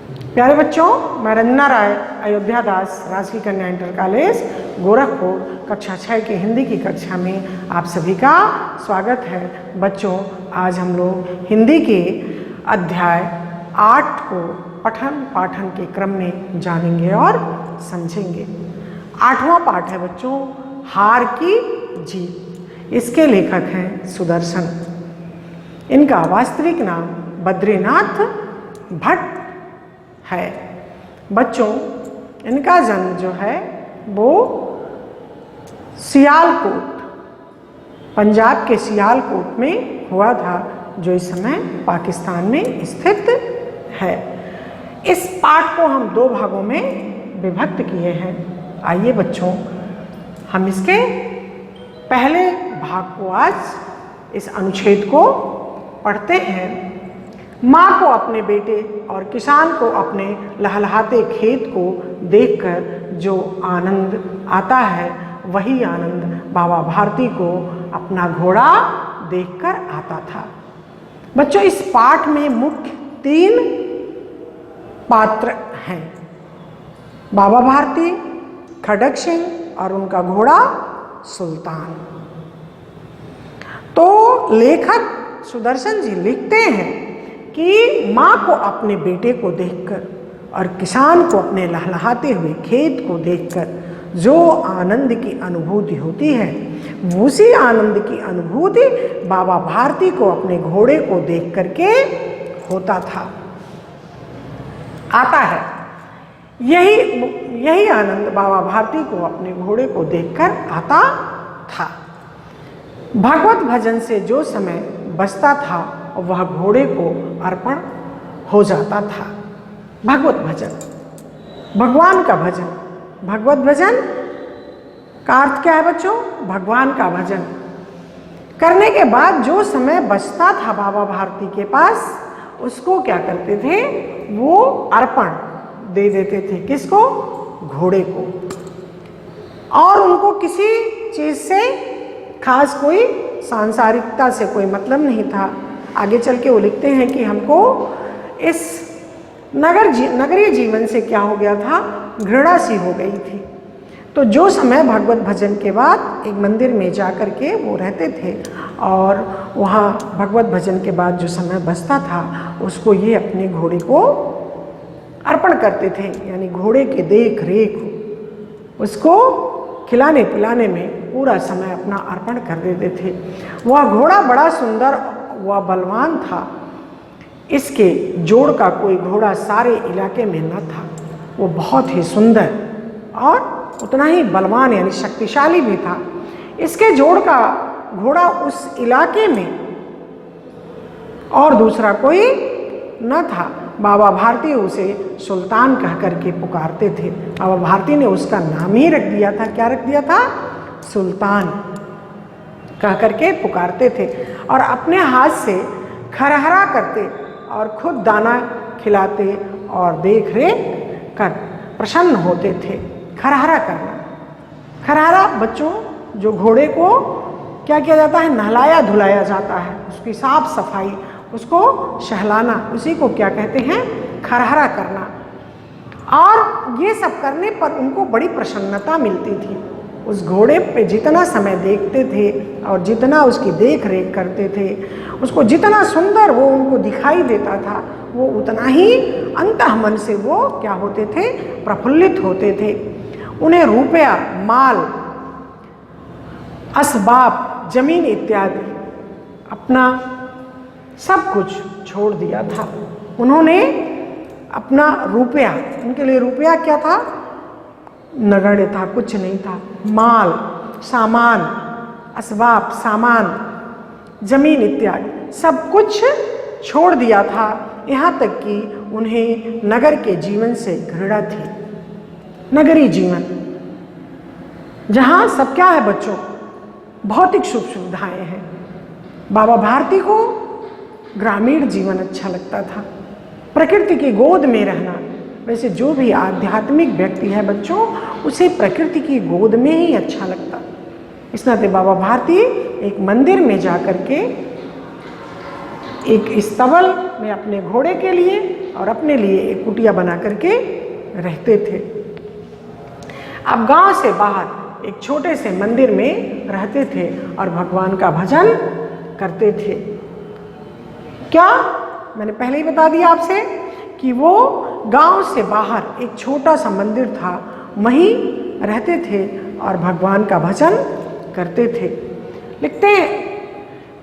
प्यारे बच्चों, मैं रंजना राय, अयोध्या दास, राजकीय कन्या इंटर कॉलेज गोरखपुर, कक्षा 6 की हिंदी की कक्षा में आप सभी का स्वागत है। बच्चों, आज हम लोग हिंदी के अध्याय 8 को पठन पाठन के क्रम में जानेंगे और समझेंगे। 8वां पाठ है बच्चों, हार की जीत। इसके लेखक हैं सुदर्शन। इनका वास्तविक नाम बद्रीनाथ भट्ट है। बच्चों, इनका जन्म जो है वो सियालकोट, पंजाब के सियालकोट में हुआ था, जो इस समय पाकिस्तान में स्थित है। इस पाठ को हम 2 भागों में विभक्त किए हैं। आइए बच्चों, हम इसके पहले भाग को, आज इस अनुच्छेद को पढ़ते हैं। माँ को अपने बेटे और किसान को अपने लहलहाते खेत को देखकर जो आनंद आता है, वही आनंद बाबा भारती को अपना घोड़ा देखकर आता था। बच्चों, इस पाठ में मुख्य 3 पात्र हैं, बाबा भारती, खड़ग सिंह और उनका घोड़ा सुल्तान। तो लेखक सुदर्शन जी लिखते हैं कि माँ को अपने बेटे को देखकर और किसान को अपने लहलहाते हुए खेत को देखकर जो आनंद की अनुभूति होती है, उसी आनंद की अनुभूति बाबा भारती को अपने घोड़े को देख करके होता था, आता है। यही आनंद बाबा भारती को अपने घोड़े को देखकर आता था। भगवत भजन से जो समय बचता था, वह घोड़े को अर्पण हो जाता था। भगवत भजन, भगवान का भजन। भगवत भजन का अर्थ क्या है बच्चों? भगवान का भजन करने के बाद जो समय बचता था बाबा भारती के पास, उसको क्या करते थे? वो अर्पण दे देते थे। किसको? घोड़े को। और उनको किसी चीज से खास कोई सांसारिकता से कोई मतलब नहीं था। आगे चल के वो लिखते हैं कि हमको इस नगरीय जीवन से क्या हो गया था? घृणा सी हो गई थी। तो जो समय भगवत भजन के बाद एक मंदिर में जा कर के वो रहते थे, और वहाँ भगवत भजन के बाद जो समय बचता था, उसको ये अपने घोड़े को अर्पण करते थे। यानी घोड़े के देख रेख, उसको खिलाने पिलाने में पूरा समय अपना अर्पण कर देते थे। वह घोड़ा बड़ा सुंदर, वह बलवान था। इसके जोड़ का कोई घोड़ा सारे इलाके में न था। वो बहुत ही सुंदर और उतना ही बलवान यानी शक्तिशाली भी था। इसके जोड़ का घोड़ा उस इलाके में और दूसरा कोई न था। बाबा भारती उसे सुल्तान कह करके पुकारते थे। बाबा भारती ने उसका नाम ही रख दिया था। क्या रख दिया था? सुल्तान कह करके पुकारते थे। और अपने हाथ से खरहरा करते और खुद दाना खिलाते और देख रेख कर प्रसन्न होते थे। खरहरा करना, खरहरा बच्चों, जो घोड़े को क्या किया जाता है? नहलाया धुलाया जाता है, उसकी साफ सफाई, उसको सहलाना, उसी को क्या कहते हैं? खरहरा करना। और ये सब करने पर उनको बड़ी प्रसन्नता मिलती थी। उस घोड़े पे जितना समय देखते थे और जितना उसकी देख रेख करते थे, उसको जितना सुंदर वो उनको दिखाई देता था, वो उतना ही अंतःमन से वो क्या होते थे? प्रफुल्लित होते थे। उन्हें रुपया, माल, असबाब, जमीन इत्यादि अपना सब कुछ छोड़ दिया था। उन्होंने अपना रुपया, उनके लिए रुपया क्या था? नगण्य था, कुछ नहीं था। माल, सामान, असबाब, सामान, जमीन इत्यादि सब कुछ छोड़ दिया था। यहाँ तक कि उन्हें नगर के जीवन से घृणा थी। नगरीय जीवन, जहाँ सब क्या है बच्चों? भौतिक सुख सुविधाएं हैं। बाबा भारती को ग्रामीण जीवन अच्छा लगता था, प्रकृति की गोद में रहना। वैसे जो भी आध्यात्मिक व्यक्ति है बच्चों, उसे प्रकृति की गोद में ही अच्छा लगता। इस नाते बाबा भारती एक मंदिर में जा कर के एक स्तबल में अपने घोड़े के लिए और अपने लिए एक कुटिया बना करके रहते थे। अब गांव से बाहर एक छोटे से मंदिर में रहते थे और भगवान का भजन करते थे। क्या मैंने पहले ही बता दिया आपसे कि वो गांव से बाहर एक छोटा सा मंदिर था, वहीं रहते थे और भगवान का भजन करते थे। लिखते हैं,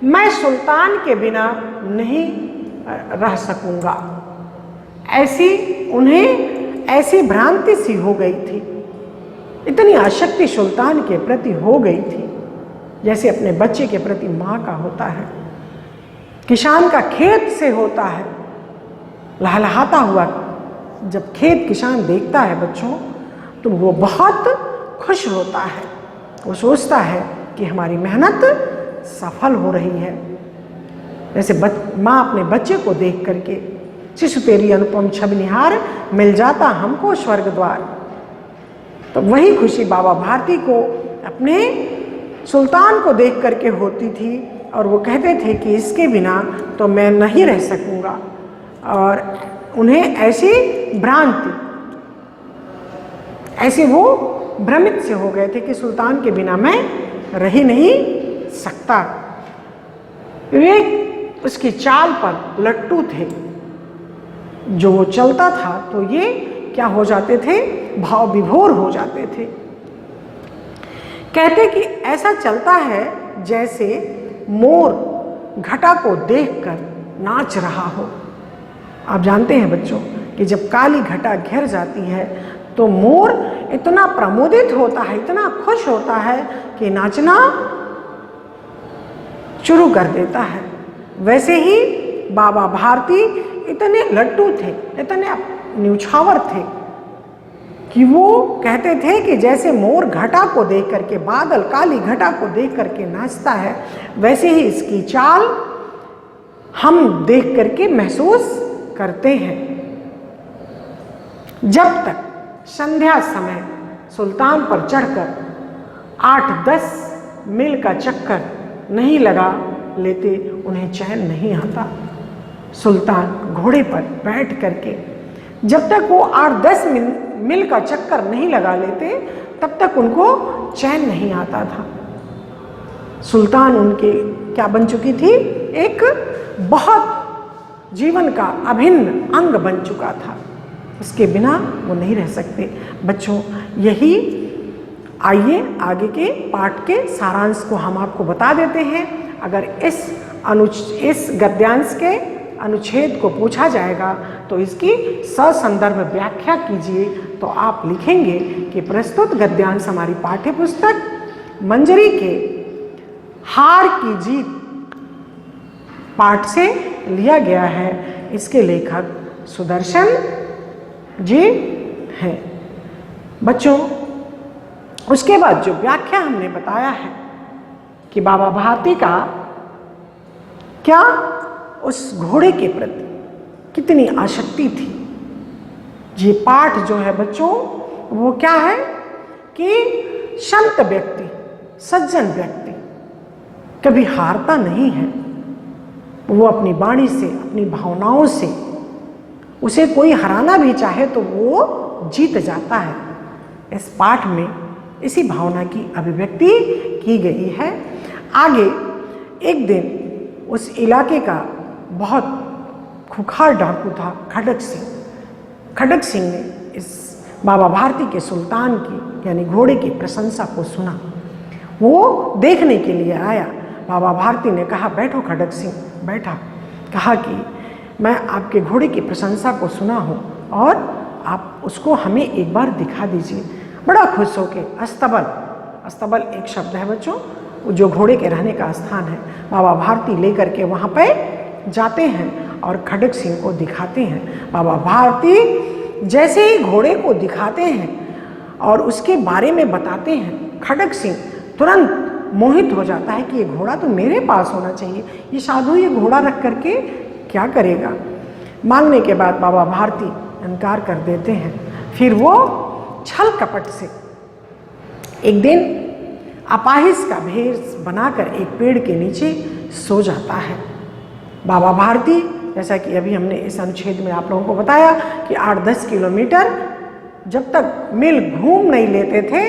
मैं सुल्तान के बिना नहीं रह सकूंगा। उन्हें ऐसी भ्रांति सी हो गई थी, इतनी आसक्ति सुल्तान के प्रति हो गई थी जैसे अपने बच्चे के प्रति माँ का होता है, किसान का खेत से होता है। लहलहाता हुआ जब खेत किसान देखता है बच्चों, तो वो बहुत खुश होता है। वो सोचता है कि हमारी मेहनत सफल हो रही है। जैसे माँ अपने बच्चे को देख करके, शिशु तेरी अनुपम छवि निहार, मिल जाता हमको स्वर्ग द्वार। तो वही खुशी बाबा भारती को अपने सुल्तान को देख करके होती थी और वो कहते थे कि इसके बिना तो मैं नहीं रह सकूंगा। और उन्हें ऐसी भ्रांति, ऐसे वो भ्रमित से हो गए थे कि सुल्तान के बिना मैं रह ही नहीं सकता। वे उसकी चाल पर लट्टू थे, जो वो चलता था तो ये क्या हो जाते थे, भाव विभोर हो जाते थे। कहते कि ऐसा चलता है जैसे मोर घटा को देखकर नाच रहा हो। आप जानते हैं बच्चों कि जब काली घटा घिर जाती है तो मोर इतना प्रमोदित होता है, इतना खुश होता है कि नाचना शुरू कर देता है। वैसे ही बाबा भारती इतने लट्टू थे, इतने न्यूछावर थे कि वो कहते थे कि जैसे मोर घटा को देख करके, बादल काली घटा को देख करके नाचता है, वैसे ही इसकी चाल हम देख करके महसूस करते हैं। जब तक संध्या समय सुल्तान पर चढ़कर 8-10 मील का चक्कर नहीं लगा लेते, उन्हें चैन नहीं आता। सुल्तान घोड़े पर बैठ करके जब तक वो 8-10 मील का चक्कर नहीं लगा लेते, तब तक उनको चैन नहीं आता था। सुल्तान उनके क्या बन चुकी थी, एक बहुत जीवन का अभिन्न अंग बन चुका था। उसके बिना वो नहीं रह सकते। बच्चों, यही आइए आगे के पाठ के सारांश को हम आपको बता देते हैं। अगर इस गद्यांश के अनुच्छेद को पूछा जाएगा तो इसकी ससंदर्भ व्याख्या कीजिए, तो आप लिखेंगे कि प्रस्तुत गद्यांश हमारी पाठ्य पुस्तक मंजरी के हार की जीत पाठ से लिया गया है। इसके लेखक सुदर्शन जी हैं। बच्चों, उसके बाद जो व्याख्या हमने बताया है कि बाबा भारती का क्या उस घोड़े के प्रति कितनी आसक्ति थी, ये पाठ जो है बच्चों वो क्या है कि संत व्यक्ति, सज्जन व्यक्ति कभी हारता नहीं है। वो अपनी वाणी से, अपनी भावनाओं से, उसे कोई हराना भी चाहे तो वो जीत जाता है। इस पाठ में इसी भावना की अभिव्यक्ति की गई है। आगे एक दिन उस इलाके का बहुत खुखार डाकू था खड़क सिंह। खड़क सिंह ने इस बाबा भारती के सुल्तान की यानी घोड़े की प्रशंसा को सुना। वो देखने के लिए आया। बाबा भारती ने कहा, बैठो खड़क सिंह। बैठा। कहा कि मैं आपके घोड़े की प्रशंसा को सुना हूँ और आप उसको हमें एक बार दिखा दीजिए। बड़ा खुश होके अस्तबल, अस्तबल एक शब्द है बच्चों, जो घोड़े के रहने का स्थान है, बाबा भारती लेकर के वहाँ पे जाते हैं और खड़क सिंह को दिखाते हैं। बाबा भारती जैसे ही घोड़े को दिखाते हैं और उसके बारे में बताते हैं, खड़क सिंह तुरंत मोहित हो जाता है कि ये घोड़ा तो मेरे पास होना चाहिए, ये साधु ये घोड़ा रख करके क्या करेगा। मांगने के बाद बाबा भारती इनकार कर देते हैं। फिर वो छल कपट से एक दिन अपाहिज का भेष बनाकर एक पेड़ के नीचे सो जाता है। बाबा भारती जैसा कि अभी हमने इस अनुच्छेद में आप लोगों को बताया कि 8-10 किलोमीटर जब तक मिल घूम नहीं लेते थे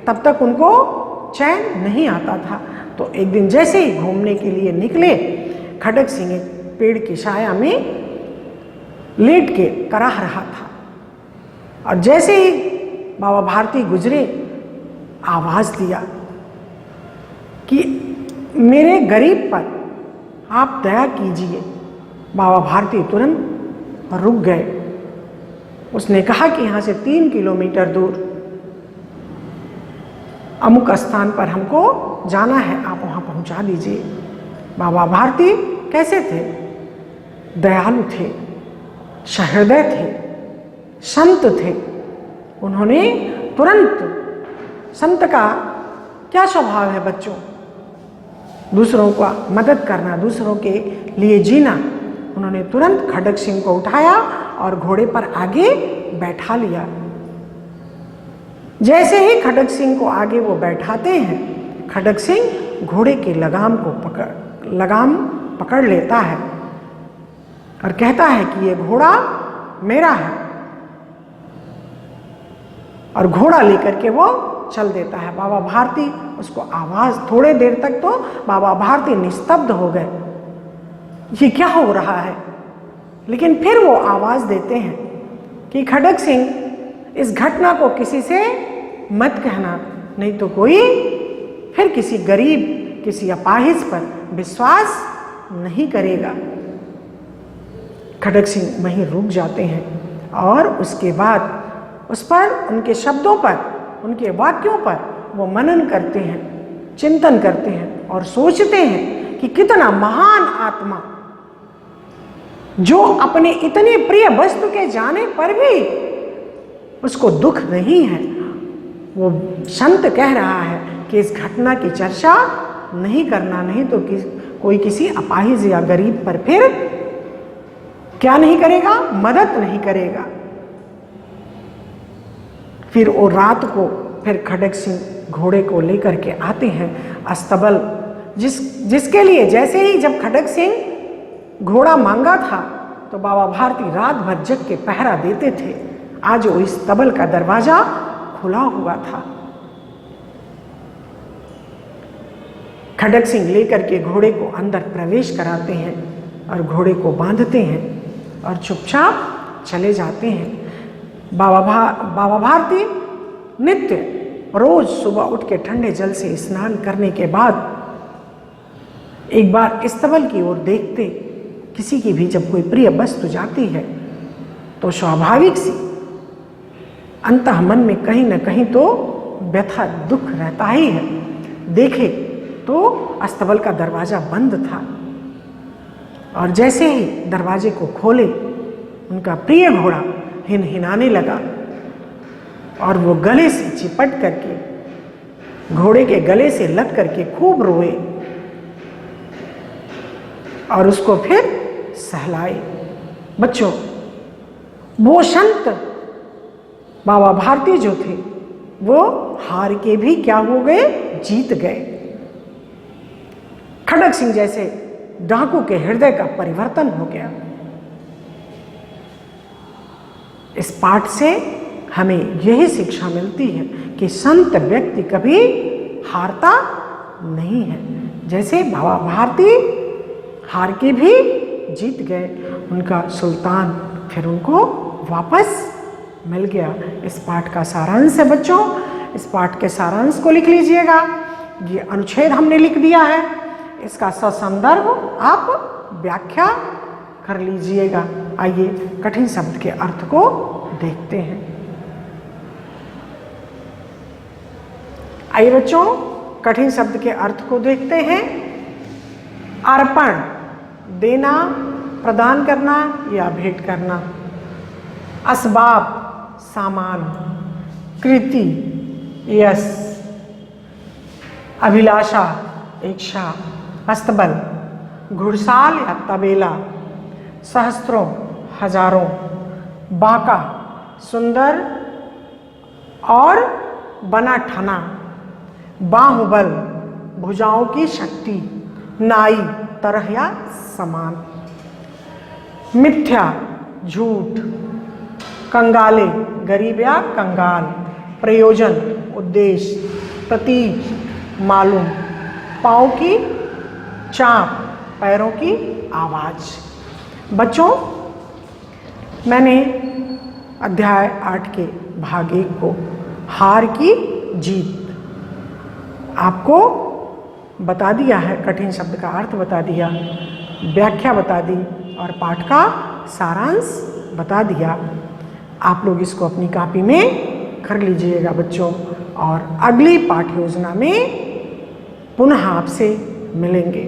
तब तक उनको चैन नहीं आता था। तो एक दिन जैसे ही घूमने के लिए निकले, खड़ग सिंह एक पेड़ की छाया में लेट के कराह रहा था और जैसे ही बाबा भारती गुजरे, आवाज दिया कि मेरे गरीब पर आप दया कीजिए। बाबा भारती तुरंत रुक गए। उसने कहा कि यहाँ से 3 किलोमीटर दूर अमुक स्थान पर हमको जाना है, आप वहाँ पहुँचा दीजिए। बाबा भारती कैसे थे? दयालु थे, सहृदय थे, संत थे। उन्होंने तुरंत, संत का क्या स्वभाव है बच्चों? दूसरों का मदद करना, दूसरों के लिए जीना। उन्होंने तुरंत खड़ग सिंह को उठाया और घोड़े पर आगे बैठा लिया। जैसे ही खड़ग सिंह को आगे वो बैठाते हैं, खड़ग सिंह घोड़े के लगाम पकड़ लेता है और कहता है कि ये घोड़ा मेरा है, और घोड़ा लेकर के वो चल देता है। बाबा भारती उसको आवाज, थोड़े देर तक तो बाबा भारती निस्तब्ध हो गए, ये क्या हो रहा है। लेकिन फिर वो आवाज देते हैं कि खड़ग सिंह, इस घटना को किसी से मत कहना, नहीं तो कोई फिर किसी गरीब, किसी अपाहिज पर विश्वास नहीं करेगा। खड़ग सिंह वहीं रुक जाते हैं और उसके बाद उस पर, उनके शब्दों पर, उनके वाक्यों पर वो मनन करते हैं, चिंतन करते हैं और सोचते हैं कि कितना महान आत्मा, जो अपने इतने प्रिय वस्तु के जाने पर भी उसको दुख नहीं है। वो संत कह रहा है कि इस घटना की चर्चा नहीं करना, नहीं तो कोई किसी अपाहिज या गरीब पर फिर क्या नहीं करेगा, मदद नहीं करेगा। फिर वो रात को फिर खड़ग सिंह घोड़े को लेकर के आते हैं अस्तबल, जिसके लिए जैसे ही जब खड़ग सिंह घोड़ा मांगा था तो बाबा भारती रात भर जग के पहरा देते थे। आज वो इस तबल का दरवाजा खुला हुआ था। खड़ग सिंह लेकर के घोड़े को अंदर प्रवेश कराते हैं और घोड़े को बांधते हैं और चुपचाप चले जाते हैं। बाबा भारती नित्य रोज सुबह उठ के ठंडे जल से स्नान करने के बाद एक बार स्तबल की ओर देखते। किसी की भी जब कोई प्रिय वस्तु जाती है तो स्वाभाविक सी अंतः मन में कहीं न कहीं तो व्यथा, दुख रहता ही है। देखे तो अस्तबल का दरवाजा बंद था और जैसे ही दरवाजे को खोले, उनका प्रिय घोड़ा हिनहिनाने लगा और वो गले से चिपट करके, घोड़े के गले से लग करके खूब रोए और उसको फिर सहलाए। बच्चों, वो संत बाबा भारती जो थे वो हार के भी क्या हो गए, जीत गए। खड़ग सिंह जैसे डाकू के हृदय का परिवर्तन हो गया। इस पाठ से हमें यही शिक्षा मिलती है कि संत व्यक्ति कभी हारता नहीं है। जैसे बाबा भारती हार के भी जीत गए, उनका सुल्तान फिर उनको वापस मिल गया। इस पाठ का सारांश है बच्चों, इस पाठ के सारांश को लिख लीजिएगा। ये अनुच्छेद हमने लिख दिया है, इसका ससंदर्भ आप व्याख्या कर लीजिएगा। आइए कठिन शब्द के अर्थ को देखते हैं। आइए बच्चों, कठिन शब्द के अर्थ को देखते हैं। अर्पण, देना, प्रदान करना या भेंट करना। असबाब, सामान। कृति, यश। अभिलाषा, इच्छा। अस्तबल, घुड़साल या तबेला। सहस्त्रों, हजारों। बांका, सुंदर और बना ठना। बाहुबल, भुजाओं की शक्ति। नाई, तरह या समान। मिथ्या झूठ, कंगाले गरीब या कंगाल, प्रयोजन उद्देश्य, प्रतीक मालूम, पाँव की चाप, पैरों की आवाज़। बच्चों, मैंने अध्याय 8 के भाग 1 को हार की जीत आपको बता दिया है, कठिन शब्द का अर्थ बता दिया, व्याख्या बता दी और पाठ का सारांश बता दिया। आप लोग इसको अपनी कॉपी में कर लीजिएगा बच्चों, और अगली पाठ योजना में पुनः आपसे मिलेंगे।